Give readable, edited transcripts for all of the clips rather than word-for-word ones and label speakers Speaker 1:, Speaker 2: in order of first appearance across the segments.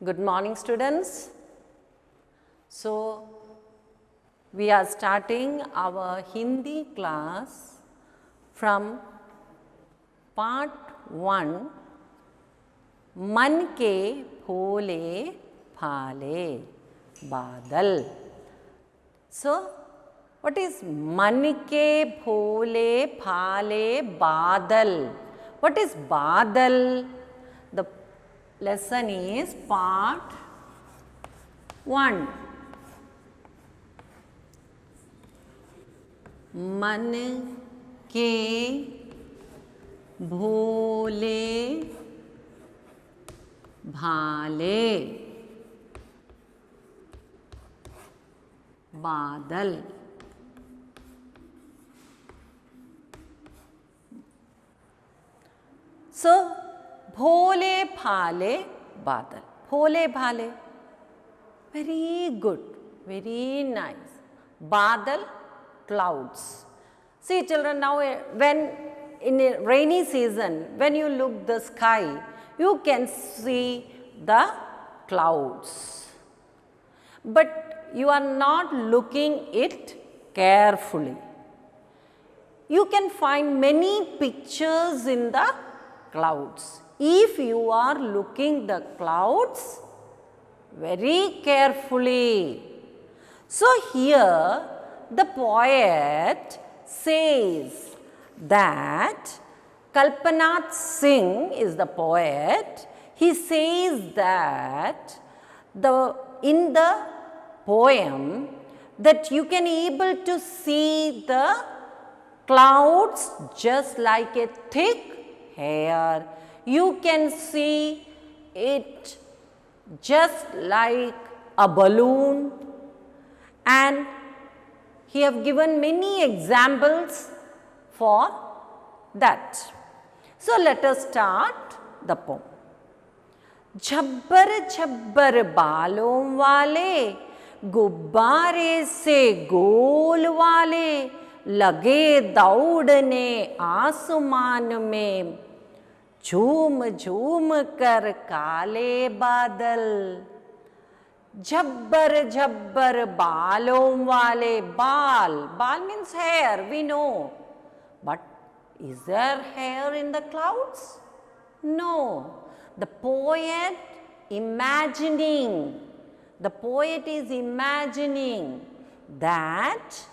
Speaker 1: Good morning, students. So, we are starting our Hindi class from part 1, मन के भोले भाले बादल. So, what is मन के भोले भाले बादल? What is बादल? The lesson is part 1. मन के भोले भाले बादल. So, भोले भाले बादल. भोले भाले. Very good. Very nice. Badal, clouds. See children, now when in a rainy season, when you look the sky, you can see the clouds. But you are not looking it carefully. You can find many pictures in the clouds. If you are looking the clouds very carefully. So here the poet says that Kalpanath Singh is the poet. He says that in the poem that you can able to see the clouds just like a thick hair. You can see it just like a balloon, and he have given many examples for that. So let us start the poem. Jhabbar Jhabbar बालों वाले गुब्बारे से गोल वाले लगे दौड़ने आसमान में झूम झूम कर काले बादल. झब्बर झब्बर बालों वाले. बाल means hair, we know. But is there hair in the clouds? No. The poet is imagining that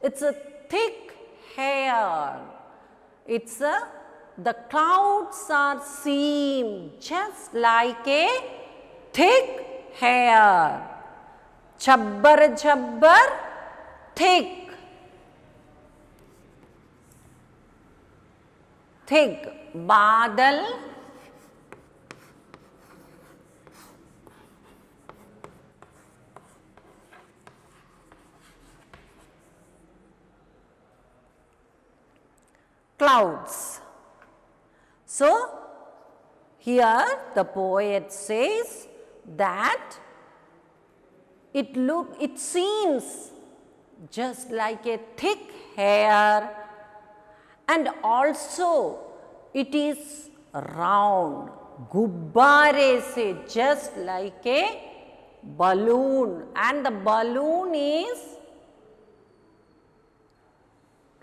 Speaker 1: it's a thick hair. The clouds are seen just like a thick hair. Chabbar chabbar, thick. Thick. Badal. Clouds. So, here the poet says that it seems just like a thick hair, and also it is round. Gubbare se, just like a balloon, and the balloon is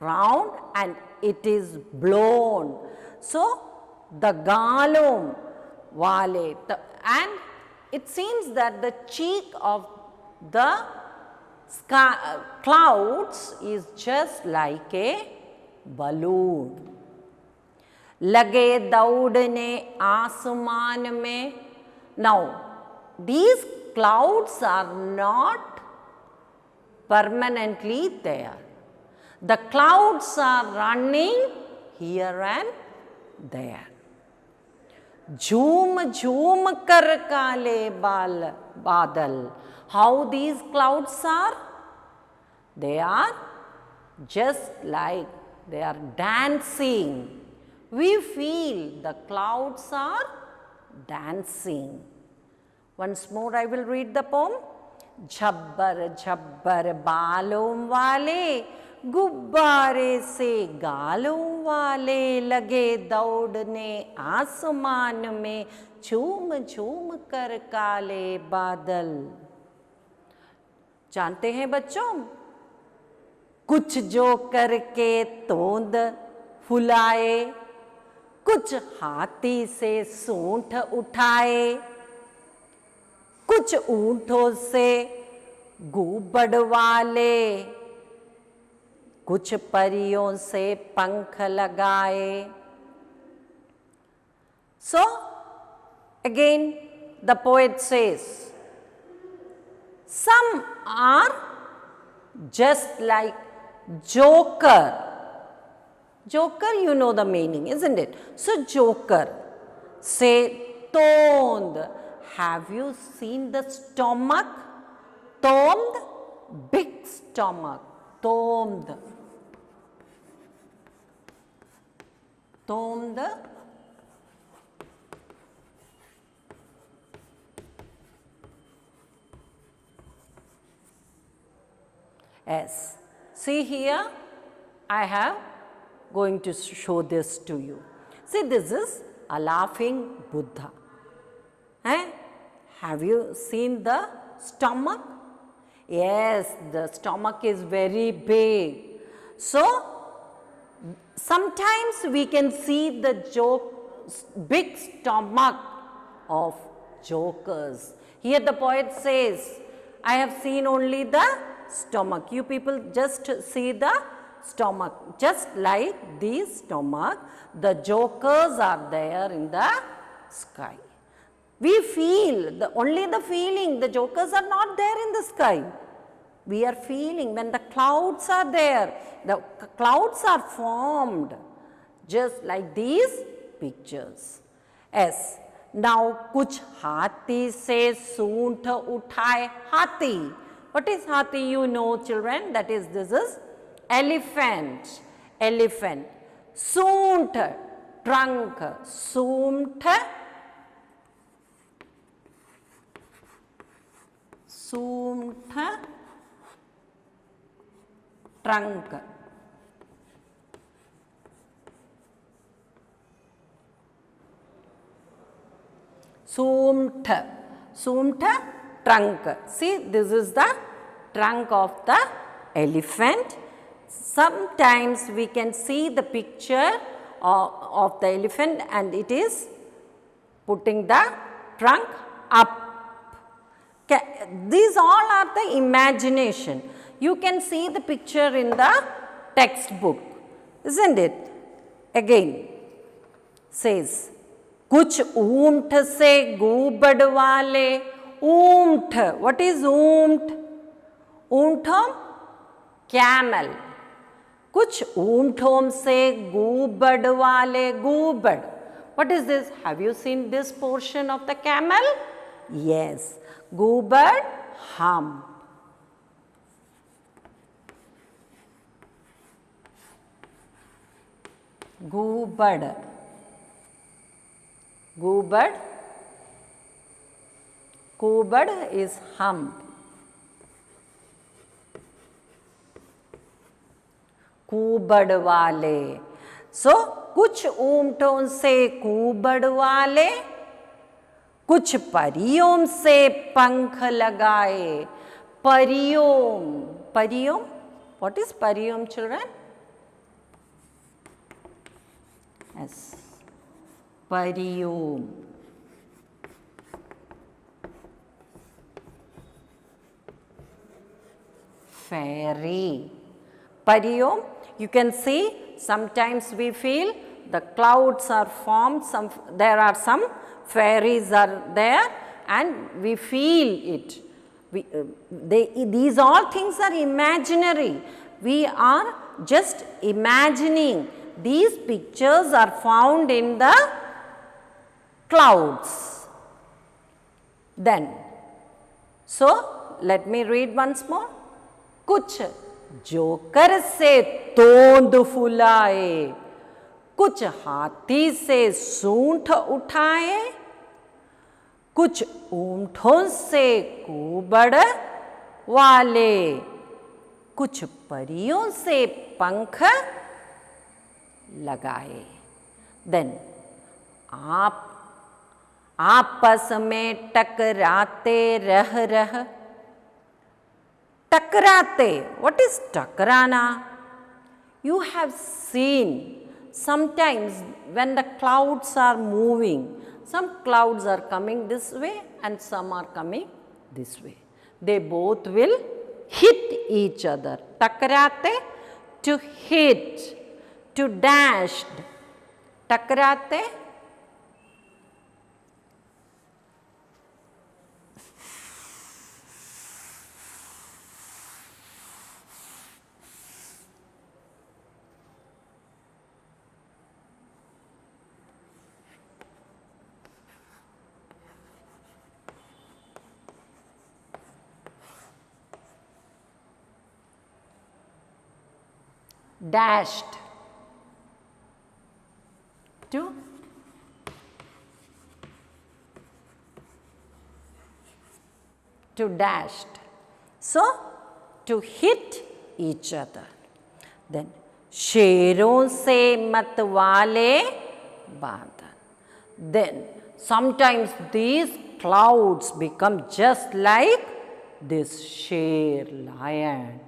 Speaker 1: round and it is blown. So, the galum wale, and it seems that the cheek of the clouds is just like a balloon. Lage daudne aasman mein. Now, these clouds are not permanently there. The clouds are running here and there. Jhoom jhoom kar kale badal. How these clouds are? They are just like they are dancing. We feel the clouds are dancing. Once more I will read the poem. Jhabbar jhabbar balon wale गुब्बारे से गालों वाले लगे दौड़ने आसमान में झूम झूम कर काले बादल। जानते हैं बच्चों, कुछ जोकर के तोंद फुलाए, कुछ हाथी से सूंठ उठाए, कुछ ऊंटों से गूबड़ वाले, कुछ परियों से पंख लगाए। So again the poet says, some are just like joker. Joker, you know the meaning, isn't it? So joker, say tond. Have you seen the stomach? Tond, big stomach. Tond. Tond. Yes. See here, I have going to show this to you. See, this is a laughing Buddha. Eh? Have you seen the stomach? Yes, the stomach is very big. So, sometimes we can see the big stomach of jokers. Here the poet says, I have seen only the stomach. You people just see the stomach. Just like this stomach, the jokers are there in the sky. We feel, only the feeling, the jokers are not there in the sky. We are feeling when the clouds are there, the clouds are formed just like these pictures. Yes. Now, kuch hathi se soonth uthaye. Hathi. What is hathi? You know, children, that is, this is elephant. Elephant. Soonth, trunk. Soonth. Soonth, trunk. Soomth, soomth, trunk. See, this is the trunk of the elephant. Sometimes we can see the picture of the elephant and it is putting the trunk up. These all are the imagination. You can see the picture in the textbook, isn't it? Again, says, कुछ ऊंट से गूबड़ वाले. ऊंट, what is ऊंट? ऊंटों, camel. कुछ ऊंटों से गूबड़ वाले. गूबड़, what is this? Have you seen this portion of the camel? Yes, gúbad, hump. Gúbad. Gúbad. Gúbad is hump. कूबड़ वाले. So, कुछ ऊंटों से कूबड़ वाले, कुछ परियों से पंख लगाए. परियों, परियों, what is परियों, children? Yes, परियों. Fairy. परियों, you can see sometimes we feel the clouds are formed, there are some fairies are there and we feel it. These all things are imaginary. We are just imagining. These pictures are found in the clouds. Then, so let me read once more. कुछ joker से तोंद फुलाए, कुछ हाथी से सूंठ उठाए, कुछ ऊंटों से कूबड़ वाले, कुछ परियों से पंख लगाए. Then आप आपस में टकराते रह रह. Takrate. What is takrana? You have seen sometimes when the clouds are moving, some clouds are coming this way and some are coming this way. They both will hit each other. Takrate, to hit, to dash. Takrate, dashed, to dashed. So, to hit each other. Then, शेरों से मतवाले बादल. Then, sometimes these clouds become just like this sher, lion.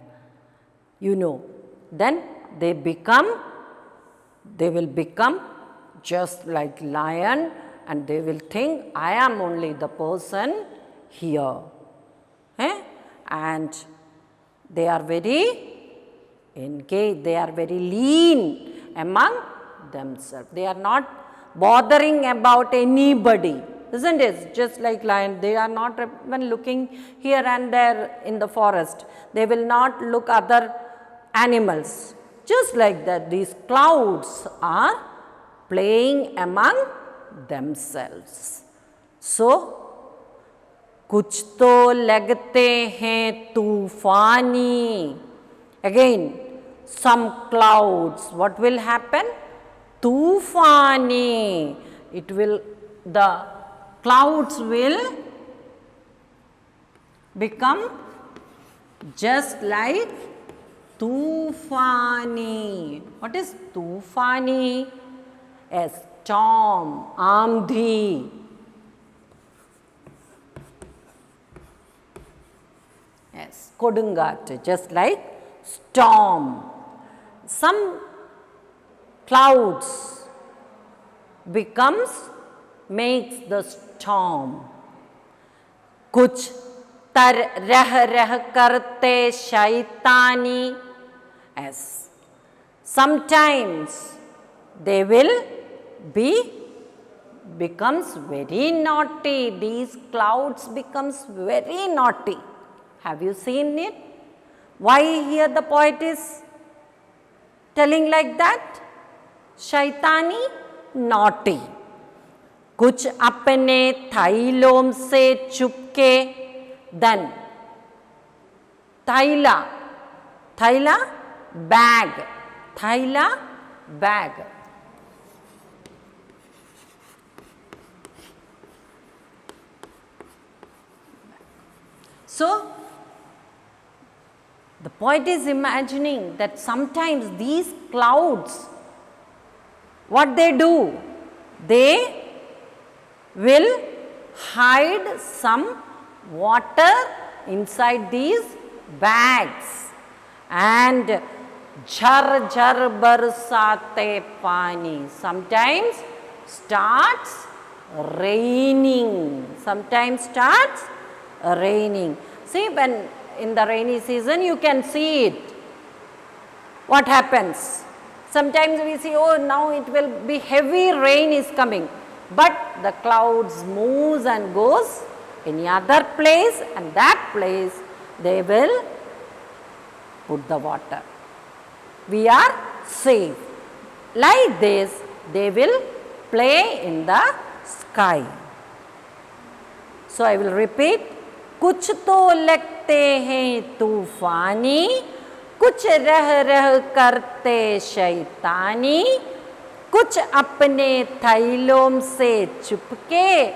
Speaker 1: You know, then they will become just like lion, and they will think I am only the person here. And they are very engaged, they are very lean among themselves. They are not bothering about anybody, isn't it? Just like lion, they are not even looking here and there in the forest. They will not look other animals. Just like that, these clouds are playing among themselves. So, कुछ तो लगते हैं तूफानी. Again, some clouds, what will happen? Tufani. The clouds will become just like tufani. What is tufani? A storm, आंधी. Yes, Kodungat, just like storm. Some clouds makes the storm. कुछ तर रह करते शैतानी. Yes, sometimes they will becomes very naughty. These clouds becomes very naughty. Have you seen it? Why here the poet is telling like that? Shaitani, naughty. कुछ अपने थाइलों से चुपके. Then thaila, bag, thaila, bag. So, the poet is imagining that sometimes these clouds, what they do? They will hide some water inside these bags and jhar jhar barsate pani. Sometimes starts raining. See, when in the rainy season you can see it. What happens? Sometimes we see, oh, now it will be heavy rain is coming. But the clouds moves and goes any other place, and that place they will put the water. We are safe. Like this, they will play in the sky. So I will repeat. कुछ तो लगते हैं तूफानी, कुछ रह करते शैतानी, कुछ अपने थैलों से चुपके,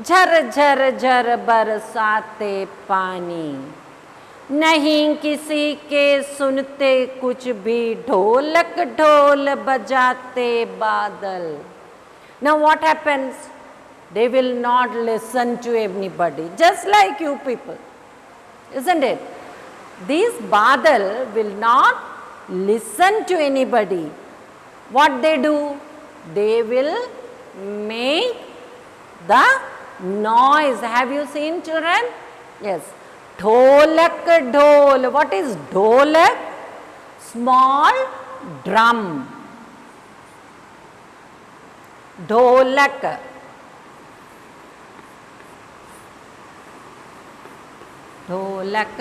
Speaker 1: झर झर झर बरसाते पानी. नहीं किसी के सुनते कुछ भी, ढोलक ढोल बजाते बादल. Now what happens? They will not listen to anybody, just like you people, isn't it? These Badal will not listen to anybody. What they do? They will make the noise. Have you seen, children? Yes. Dholak, dhol. What is dholak? Small drum. Dholak. Dholak,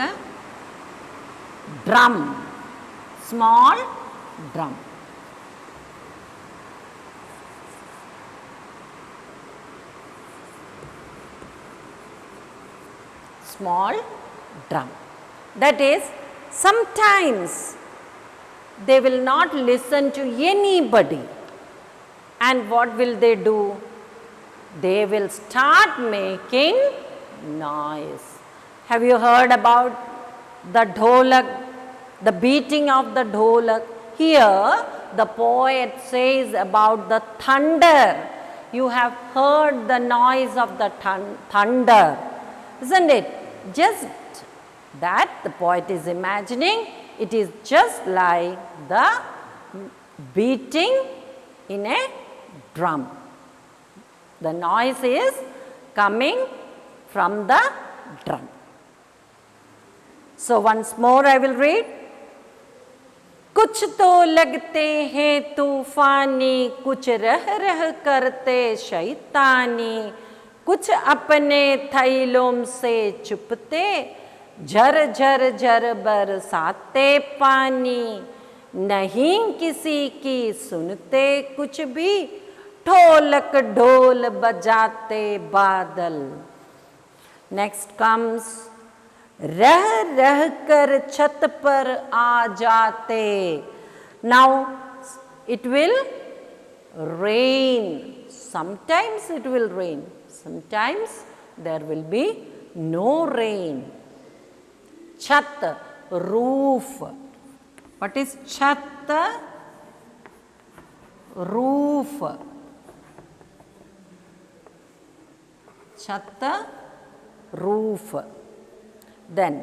Speaker 1: drum, small drum. Small drum. That is, sometimes they will not listen to anybody. And what will they do? They will start making noise. Have you heard about the dholak, the beating of the dholak? Here, the poet says about the thunder. You have heard the noise of the thunder, isn't it? Just that the poet is imagining, it is just like the beating in a drum. The noise is coming from the drum. So once more I will read. कुछ तो लगते हैं तूफानी, कुछ रह रह करते शैतानी, कुछ अपने थैलों से चुपते, झर झर झर बरसाते पानी, नहीं किसी की सुनते कुछ भी, ढोलक ढोल बजाते बादल. Next comes, रह रह कर छत पर आ जाते. Now it will rain. Sometimes it will rain. Sometimes there will be no rain. Chat, roof. What is chat? Roof. Chat, roof. Then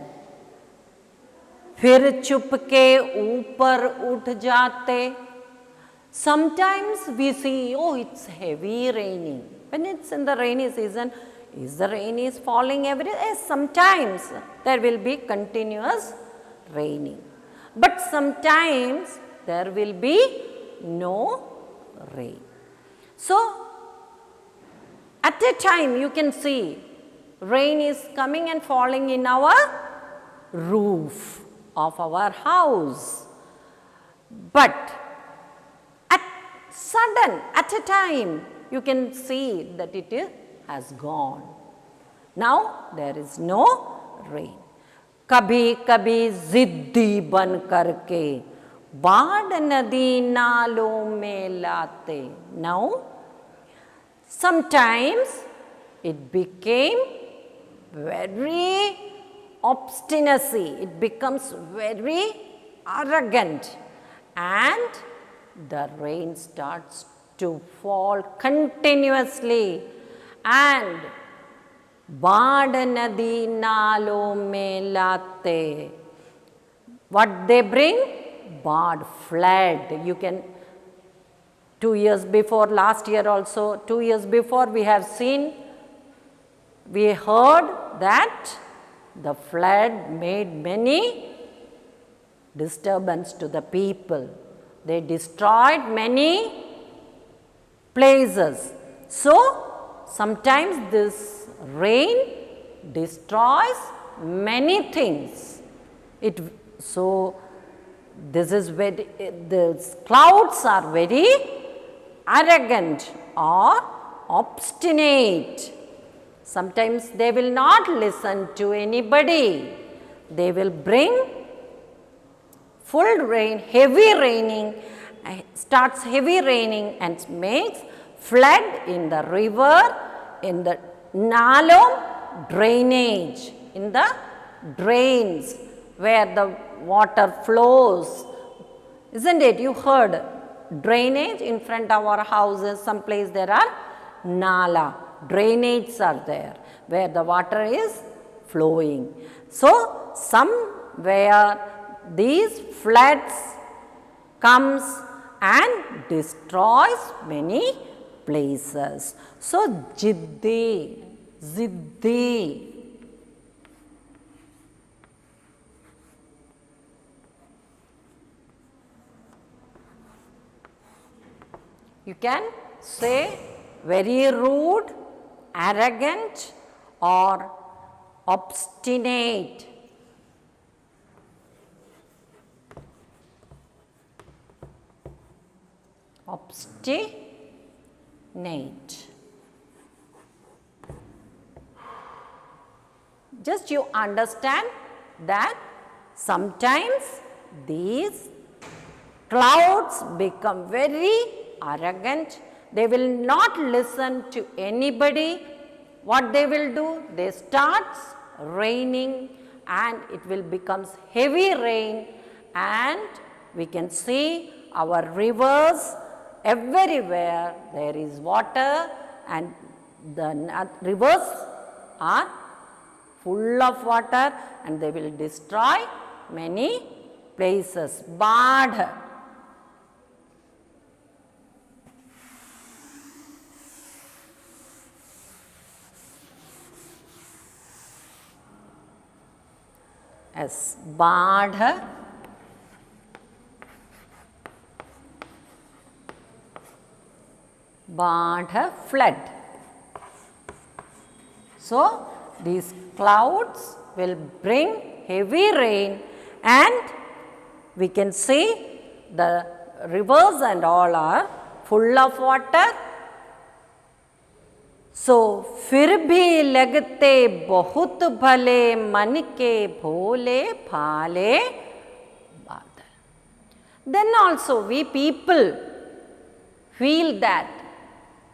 Speaker 1: फिर चुपके ऊपर उठ जाते. Sometimes we see, oh, it's heavy raining. When it's in the rainy season, is the rain is falling every day? Yes, sometimes there will be continuous raining. But sometimes there will be no rain. So, at a time you can see rain is coming and falling in our roof of our house. But at a time, you can see that it has gone. Now there is no rain. कभी कभी जिद्दी बन करके बाढ़ नदी नालों में लाते. Now sometimes it became very obstinacy, it becomes very arrogant, and the rain starts to fall continuously, and बाढ़ नदी नालों में लाते. What they bring? Bad flood. You can, 2 years before, last year also, 2 years before, we have seen, we heard that the flood made many disturbance to the people. They destroyed many places. So, sometimes this rain destroys many things. So, this is very, the clouds are very arrogant or obstinate. Sometimes they will not listen to anybody. They will bring full rain, heavy raining, starts heavy raining and makes flood in the river, in the nalom, drainage, in the drains where the water flows. Isn't it? You heard drainage in front of our houses, some place there are nala. drainages are there where the water is flowing. So, somewhere these floods comes and destroys many places. So, Jiddi, Ziddi. You can say very rude, arrogant or obstinate. Obstinate. Just you understand that sometimes these clouds become very arrogant. They will not listen to anybody. What they will do? They start raining and it will become heavy rain, and we can see our rivers everywhere there is water, and the rivers are full of water and they will destroy many places. Bad. Yes, Badh. Badh, flood. So, these clouds will bring heavy rain and we can see the rivers and all are full of water. सो फिर भी लगते बहुत भले मन के भोले भाले बादल. Then also we people feel that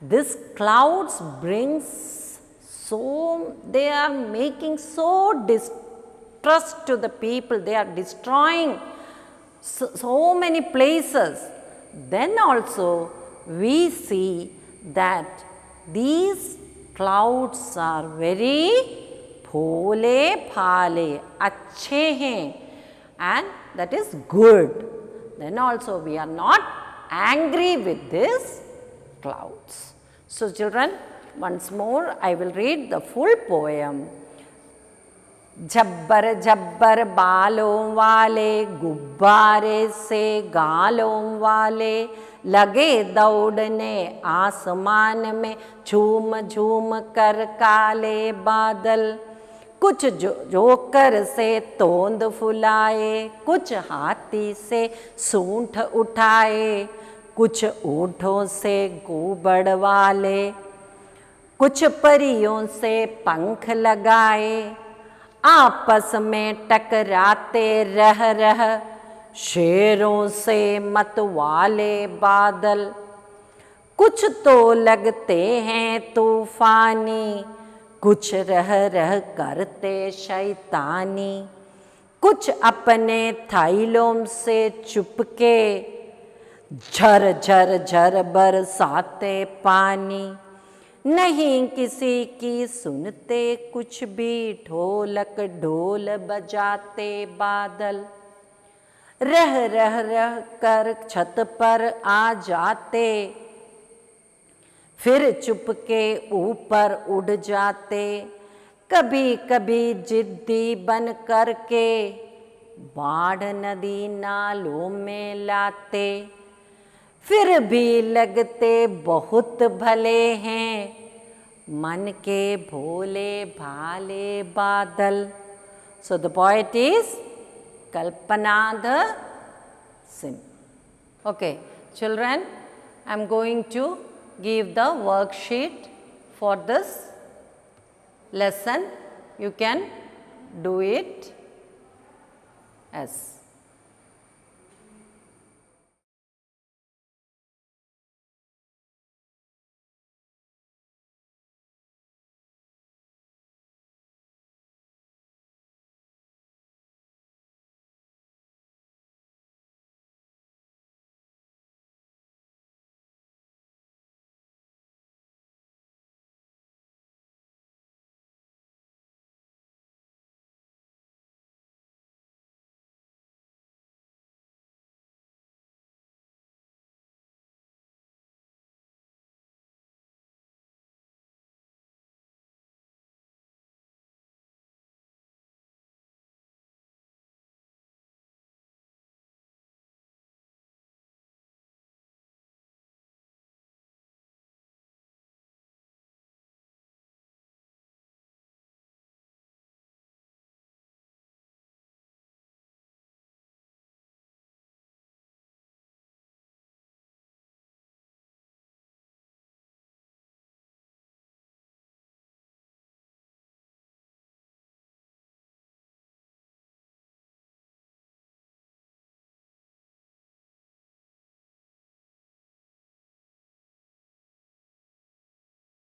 Speaker 1: this clouds brings so, they are making so distress to the people, they are destroying so many places. Then also we see that these clouds are very phole phale, अच्छे हैं, and that is good. Then also we are not angry with these clouds. So children, once more I will read the full poem. Jhabbar Jhabbar बालों वाले गुब्बारे से गालों वाले लगे दौड़ने आसमान में झूम झूम कर काले बादल. कुछ जोकर से तोंद फुलाए, कुछ हाथी से सूंठ उठाए, कुछ ऊँटों से गूबड़ वाले, कुछ परियों से पंख लगाए, आपस में टकराते रह शेरों से मतवाले बादल. कुछ तो लगते हैं तूफानी, कुछ रह करते शैतानी, कुछ अपने थाइलों से चुपके झर झर झर बरसाते पानी. नहीं किसी की सुनते कुछ भी, ढोलक ढोल बजाते बादल. रह कर छत पर आ जाते, फिर चुपके ऊपर उड़ जाते. कभी कभी जिद्दी बन करके बाढ़ नदी नालों में लाते. फिर भी लगते बहुत भले हैं मन के भोले भाले बादल. So the poet is Kalpanadha Sim. Okay, children, I am going to give the worksheet for this lesson. You can do it. Yes.